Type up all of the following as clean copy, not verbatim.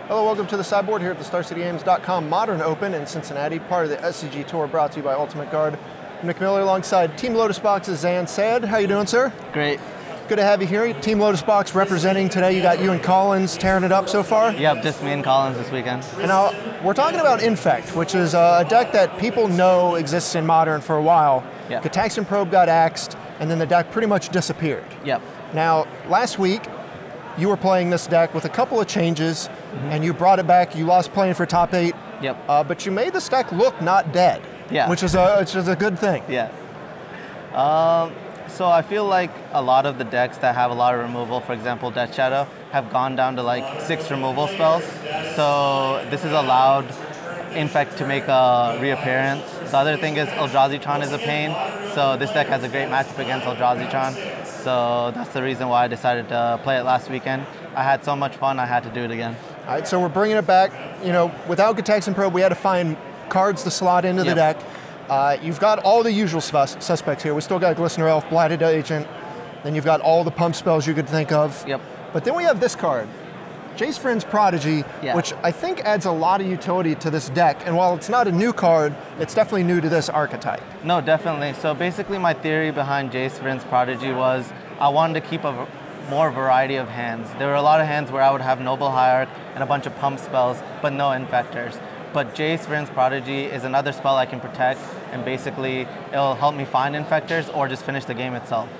Hello, welcome to the sideboard here at the StarCityGames.com Modern Open in Cincinnati, part of the SCG Tour brought to you by Ultimate Guard. I'm Nick Miller alongside Team Lotus Box's Zan Syed. How you doing, sir? Great. Good to have you here. Team Lotus Box representing today. You got you and Collins tearing it up so far? Yep, just me and Collins this weekend. And now, we're talking about Infect, which is a deck that people know exists in Modern for a while. Yep. Gitaxian Probe got axed, and then the deck pretty much disappeared. Yep. Now, last week, you were playing this deck with a couple of changes, and you brought it back. You lost playing for top 8. Yep. But you made this deck look not dead. Yeah. Which is a good thing. Yeah. So I feel like a lot of the decks that have a lot of removal, for example, Death Shadow, have gone down to like 6 removal spells. So this has allowed Infect to make a reappearance. The other thing is Eldrazi-Tron is a pain. So this deck has a great matchup against Eldrazi-Tron. So that's the reason why I decided to play it last weekend. I had so much fun, I had to do it again. All right, so we're bringing it back. You know, without Gitaxian Probe, we had to find cards to slot into the deck. You've got all the usual suspects here. We still got Glistener Elf, Blighted Agent, then you've got all the pump spells you could think of. Yep. But then we have this card, Jace Vryn's Prodigy, which I think adds a lot of utility to this deck. And while it's not a new card, it's definitely new to this archetype. No, definitely. So basically my theory behind Jace Vryn's Prodigy was I wanted to keep a more variety of hands. There were a lot of hands where I would have Noble Hierarch and a bunch of pump spells, but no Infectors. But Jace Vryn's Prodigy is another spell I can protect, and basically it'll help me find Infectors or just finish the game itself.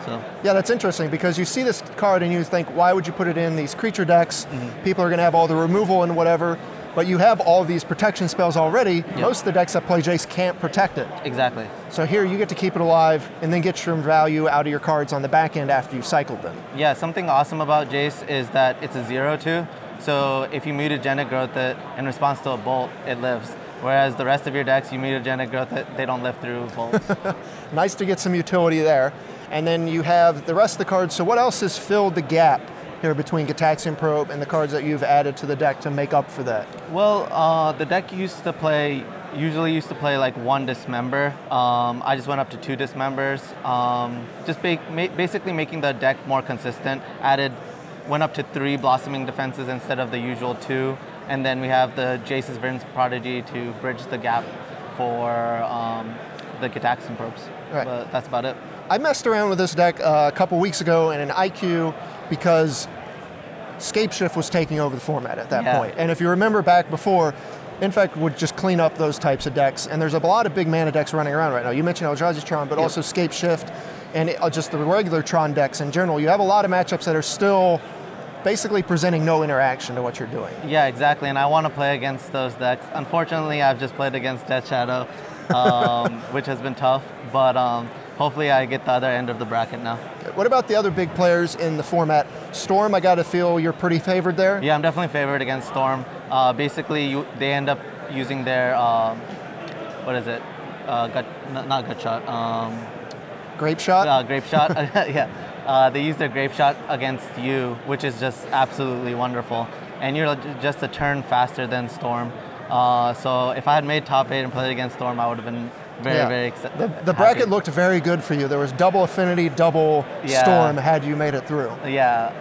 So. Yeah, that's interesting because you see this card and you think, why would you put it in these creature decks? People are going to have all the removal and whatever, but you have all these protection spells already. Yep. Most of the decks that play Jace can't protect it. Exactly. So here you get to keep it alive and then get some value out of your cards on the back end after you've cycled them. Yeah, something awesome about Jace is that it's a 0/2. So if you mutagenic growth it in response to a bolt, it lives. Whereas the rest of your decks, you mutagenic growth it, they don't live through bolts. Nice to get some utility there. And then you have the rest of the cards. So what else has filled the gap here between Gitaxian Probe and the cards that you've added to the deck to make up for that? Well, the deck usually used to play like 1 Dismember. I just went up to 2 Dismembers. Just basically making the deck more consistent. Went up to 3 Blossoming Defenses instead of the usual 2. And then we have the Jace Vryn's Prodigy to bridge the gap for the Gitaxian Probes. Right. But that's about it. I messed around with this deck a couple weeks ago in an IQ because Scapeshift was taking over the format at that point. And if you remember back before, Infect would just clean up those types of decks. And there's a lot of big mana decks running around right now. You mentioned Eldrazi-Tron, but also Scapeshift and just the regular Tron decks in general. You have a lot of matchups that are still basically presenting no interaction to what you're doing. Yeah, exactly, and I want to play against those decks. Unfortunately, I've just played against Death Shadow, which has been tough, but hopefully I get the other end of the bracket now. What about the other big players in the format? Storm, I got to feel you're pretty favored there? Yeah, I'm definitely favored against Storm. Basically, they end up using their, what is it? Not Gut Shot. Grape Shot? Grape Shot, yeah. They use their Grape Shot against you, which is just absolutely wonderful. And you're just a turn faster than Storm. So if I had made top 8 and played against Storm, I would have been very excited. The bracket looked very good for you. There was double Affinity, double Storm had you made it through. Yeah,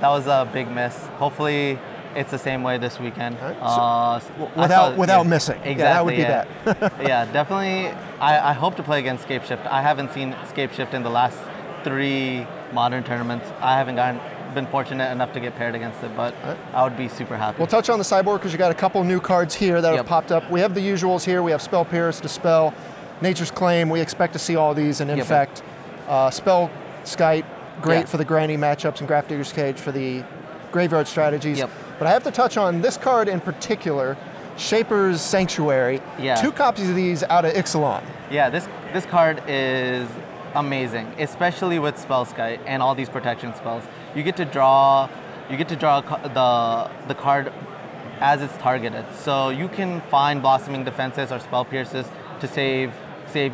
that was a big miss. Hopefully it's the same way this weekend. Right. Without missing. Exactly. Yeah, that would be bad. Yeah, definitely. I hope to play against Scapeshift. I haven't seen Scapeshift in the last 3 Modern tournaments. I haven't been fortunate enough to get paired against it, but I would be super happy. We'll touch on the sideboard because you got a couple new cards here that have popped up. We have the usuals here. We have Spell Pierce, Dispel, Nature's Claim. We expect to see all these in Infect. Spell Skite, great for the Granny matchups, and Grafdigger's Cage for the graveyard strategies. But I have to touch on this card in particular, Shaper's Sanctuary. 2 copies of these out of Ixalan. Yeah, this card is amazing, especially with Spellskite and all these protection spells. You get to draw the card as it's targeted. So you can find Blossoming Defenses or Spell Pierces to save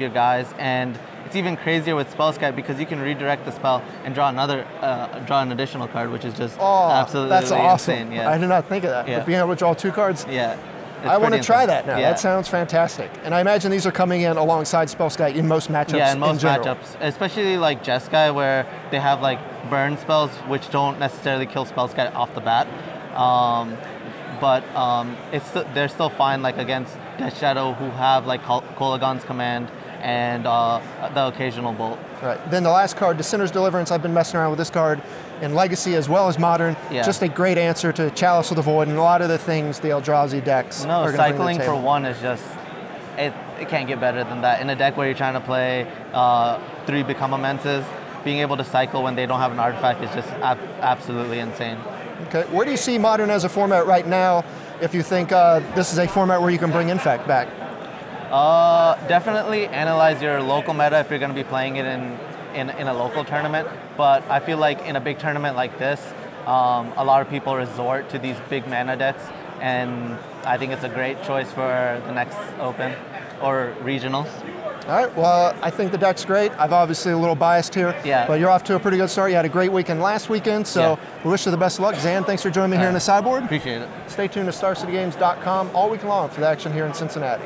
your guys, and it's even crazier with Spellskite because you can redirect the spell and draw an additional card, which is just absolutely that's awesome. insane. Yeah. I did not think of that. But being able to draw 2 cards. Yeah. I want to try that now. That sounds fantastic. And I imagine these are coming in alongside Spellskite in most matchups. Yeah, in most matchups, especially like Jeskai, where they have like burn spells, which don't necessarily kill Spellskite off the bat. They're still fine like against Death Shadow, who have like Kolagon's Command and the occasional Bolt. Right. Then the last card, Descender's Deliverance. I've been messing around with this card in Legacy as well as Modern. Yeah. Just a great answer to Chalice of the Void and a lot of the things the Eldrazi decks No, are going to bring to the cycling table. for one is just, it can't get better than that. In a deck where you're trying to play 3 Become Immenses, being able to cycle when they don't have an artifact is just absolutely insane. Okay. Where do you see Modern as a format right now, if you think this is a format where you can bring Infect back? Definitely analyze your local meta if you're going to be playing it in a local tournament. But I feel like in a big tournament like this, a lot of people resort to these big mana decks, and I think it's a great choice for the next Open or regionals. All right, well, I think the deck's great. I'm obviously a little biased here, but you're off to a pretty good start. You had a great weekend last weekend, so we wish you the best of luck. Zan, thanks for joining me here in the sideboard. Appreciate it. Stay tuned to StarCityGames.com all week long for the action here in Cincinnati.